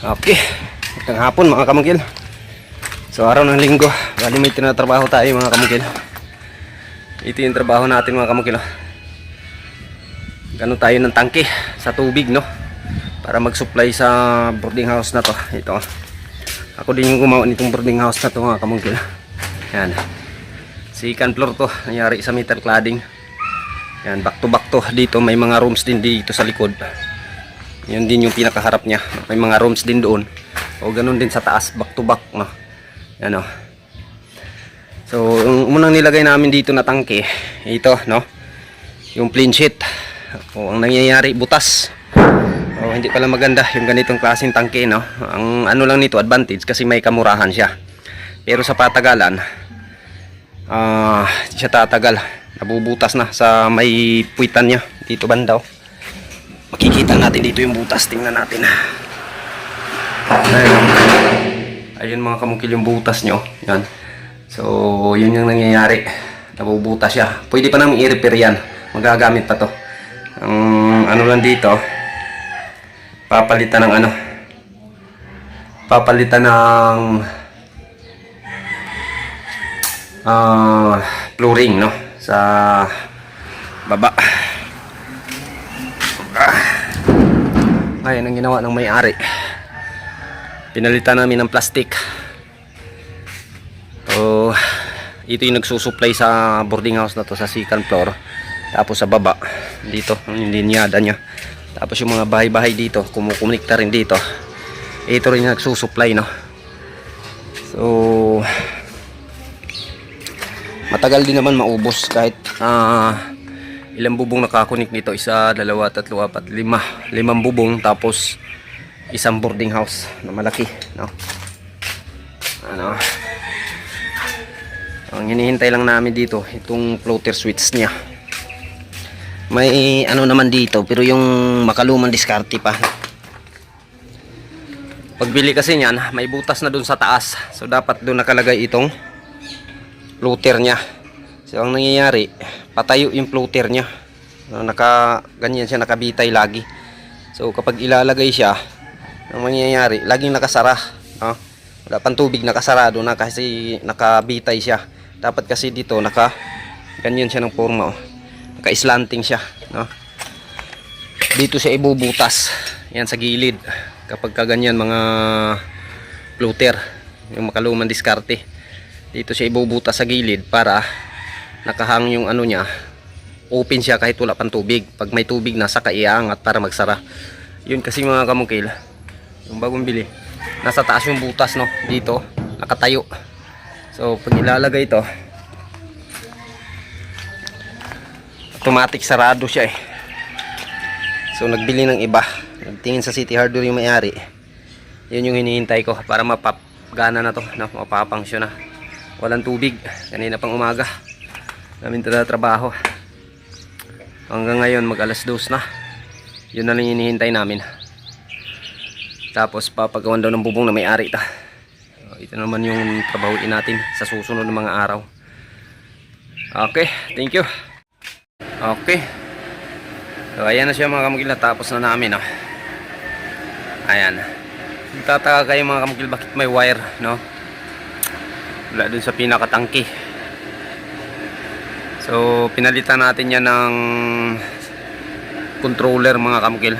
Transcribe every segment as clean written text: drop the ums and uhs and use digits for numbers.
Okay, magandang hapon mga kamukil. So araw ng linggo, bali may tinatrabaho tayo mga kamukil. Ito yung trabaho natin mga kamukil. Gano tayo ng tangke sa tubig, no, para mag-supply sa boarding house na to. Ito, ako din yung gumawa nitong boarding house na to mga kamukil. Yan, second floor to, nangyari sa meter cladding. Yan, back to back to. Dito may mga rooms din dito sa likod. Yun din yung pinakaharap niya. May mga rooms din doon. O ganun din sa taas, back to back, no. Yan, no. So yung unang nilagay namin dito na tangke, ito, no, yung plain sheet. O ang nangyayari, butas. O hindi pala maganda yung ganitong klaseng tangke, no. Ang ano lang nito, advantage kasi may kamurahan siya. Pero sa patagalan, siya tatagal. Nabubutas na sa may puwitan niya dito banda. Makikita natin dito yung butas. Tingnan natin. Ayun mga kamukil yung butas nyo. Yan. So yun yung nangyayari. Nabubutas siya. Pwede pa namin i-repair yan. Magagamit pa to. Ang ano lang dito, papalitan ng ano, papalitan ng flooring, no, sa baba. Ayan ang ginawa ng may-ari. Pinalitan namin ng plastic. So ito yung nagsusupply sa boarding house na to sa second floor. Tapos sa baba dito yung linyada nya. Tapos yung mga bahay-bahay dito kumukunikta rin dito. Ito rin yung nagsusupply, no. So matagal din naman maubos kahit ilang bubong nakakunik nito. Isa, dalawa, tatlo, apat, lima. Limang bubong tapos isang boarding house na malaki, no? Ano, ang hinihintay lang namin dito itong floater switch niya. May ano naman dito pero yung makalumang diskarte pa. Pagbili kasi niyan may butas na dun sa taas. So dapat dun nakalagay itong floater niya. So ang nangyayari, patayo yung floater niya. Ganyan siya, nakabitay lagi. So kapag ilalagay siya, ang mangyayari, laging nakasara, no? Wala pang tubig, nakasarado na kasi nakabitay siya. Dapat kasi dito ganyan siya ng forma, oh. Naka-slanting siya, no? Dito siya ibubutas. Yan sa gilid. Kapag kaganyan mga floater, yung makalumang diskarte, dito siya ibubutas sa gilid para nakahang yung ano niya, open siya kahit wala pang tubig. Pag may tubig na, saka iangat para magsara. Yun kasi mga kamukil, yung bagong bili, nasa taas yung butas, no, dito nakatayo. So pag ilalagay ito, automatic sarado siya eh. So nagbili ng iba, nagtingin sa City Hardware yung may-ari. Yun yung hinihintay ko para mapapagana na to, no, mapapangsyon na. Walang tubig kanina pang umaga namin trabaho hanggang ngayon mag alas 2 na. Yun na lang hinihintay namin. Tapos papagawan daw ng bubong na may-ari ita. So, ito naman yung trabahuin natin sa susunod ng mga araw. Okay, thank you. Okay, so ayan na siya mga kamukil, tapos na namin, no? Ayan, tataka kayo mga kamukil bakit may wire, no, wala dun sa pinakatangki. So pinalitan natin yan ng controller mga kamukil.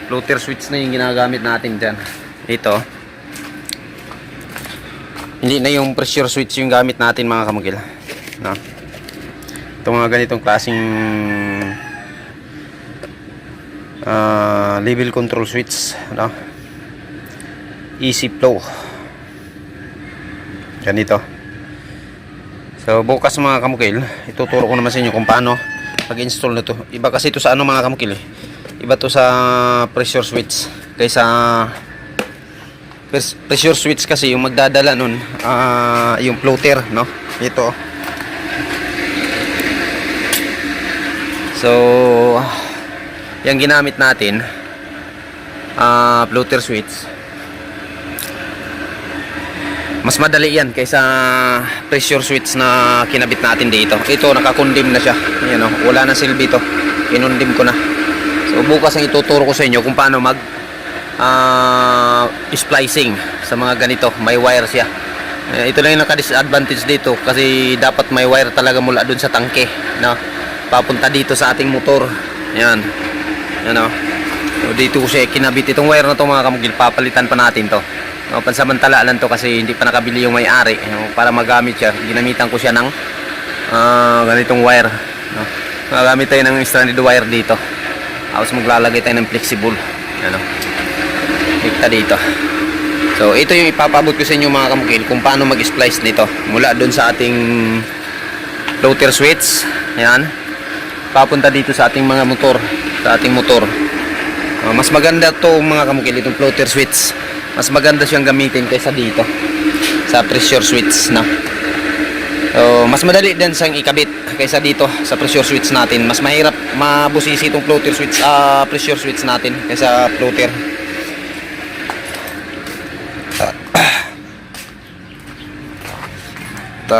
Floater switch na yung ginagamit natin dyan. Ito, hindi na yung pressure switch yung gamit natin mga kamukil, no? Itong mga ganitong klaseng level control switch, no? Easy flow ganito. So bukas mga kamukil, ituturo ko naman sa inyo kung paano mag-install na to. Iba kasi ito sa ano mga kamukil, iba to sa pressure switch kaysa pressure switch kasi yung magdadala nun yung floater, no? Ito. So yung ginamit natin floater switch, mas madali yan kaysa pressure switch na kinabit natin dito. Ito nakakondim na siya. Ayan, oh, wala na silbi to. Inundim ko na. So bukas ang ituturo ko sa inyo kung paano mag splicing sa mga ganito. May wire siya. Ito lang yung naka-disadvantage dito kasi dapat may wire talaga mula dun sa tangke, no? Papunta dito sa ating motor. Yan. Yan, so, dito ko siya kinabit. Itong wire na to mga kamugil, papalitan pa natin to. No, pansamantala lang to kasi hindi pa nakabili yung may-ari, no? Para magamit siya, ginamitan ko siya ng ganitong wire, no? Magamit tayo ng stranded wire dito. Tapos maglalagay tayo ng flexible. Ano? Hikta dito. So ito yung ipapabot ko sa inyo mga kamukil kung paano mag-splice nito mula doon sa ating floater switch. Ayan. Papunta dito sa ating mga motor, sa ating motor. Mas maganda to mga kamukil, itong floater switch. Mas maganda siyang gamitin kaysa dito sa pressure switch, no? So, mas madali din siyang ikabit kaysa dito sa pressure switch natin. Mas mahirap mabusisi itong floater switch, pressure switch natin kaysa floater. Ito.